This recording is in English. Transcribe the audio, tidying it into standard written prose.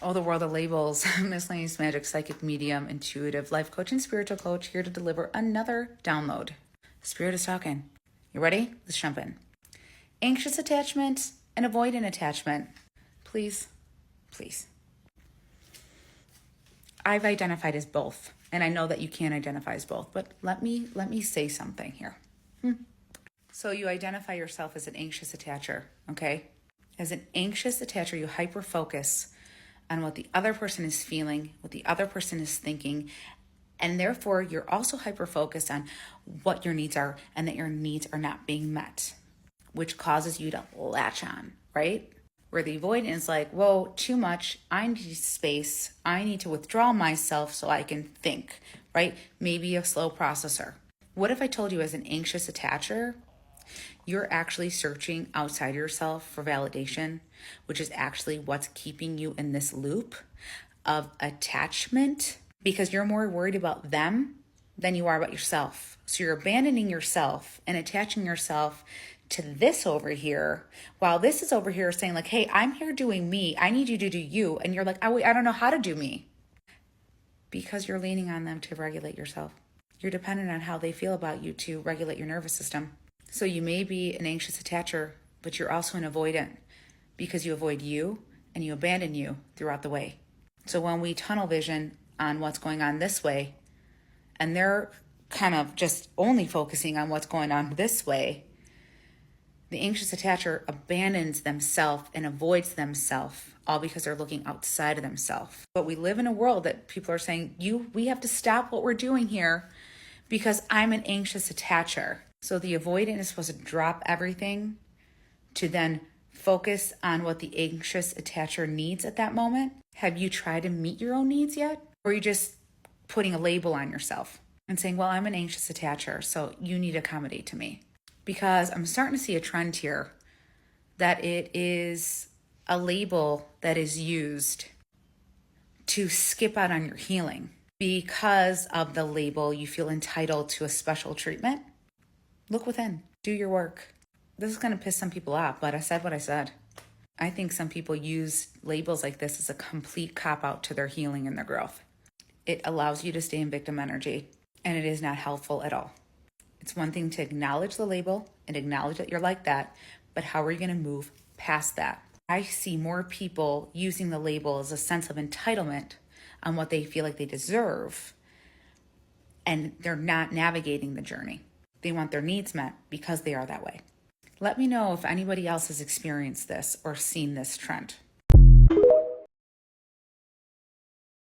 Oh, the world of labels. Miscellaneous magic, psychic medium, intuitive, life coach, and spiritual coach here to deliver another download. Spirit is talking. You ready? Let's jump in. Anxious attachment and avoidant attachment. Please, please. I've identified as both, and I know that you can't identify as both, but let me say something here. So you identify yourself as an anxious attacher, okay? As an anxious attacher, you hyper-focus on what the other person is feeling, what the other person is thinking, and therefore you're also hyper-focused on what your needs are and that your needs are not being met, which causes you to latch on, right? Where the avoidant is like, whoa, too much, I need space, I need to withdraw myself so I can think, right? Maybe a slow processor. What if I told you as an anxious attacher, you're actually searching outside yourself for validation, which is actually what's keeping you in this loop of attachment because you're more worried about them than you are about yourself. So you're abandoning yourself and attaching yourself to this over here, while this is over here saying like, hey, I'm here doing me. I need you to do you. And you're like, oh, wait, I don't know how to do me because you're leaning on them to regulate yourself. You're dependent on how they feel about you to regulate your nervous system. So you may be an anxious attacher, but you're also an avoidant because you avoid you and you abandon you throughout the way. So when we tunnel vision on what's going on this way, and they're kind of just only focusing on what's going on this way, the anxious attacher abandons themselves and avoids themselves, all because they're looking outside of themselves. But we live in a world that people are saying, we have to stop what we're doing here because I'm an anxious attacher. So the avoidant is supposed to drop everything to then focus on what the anxious attacher needs at that moment. Have you tried to meet your own needs yet? Or are you just putting a label on yourself and saying, well, I'm an anxious attacher, so you need to accommodate to me? Because I'm starting to see a trend here that it is a label that is used to skip out on your healing. Because of the label, you feel entitled to a special treatment. Look within. Do your work. This is going to piss some people off, but I said what I said. I think some people use labels like this as a complete cop-out to their healing and their growth. It allows you to stay in victim energy, and it is not helpful at all. It's one thing to acknowledge the label and acknowledge that you're like that, but how are you going to move past that? I see more people using the label as a sense of entitlement on what they feel like they deserve, and they're not navigating the journey. They want their needs met because they are that way. Let me know if anybody else has experienced this or seen this trend.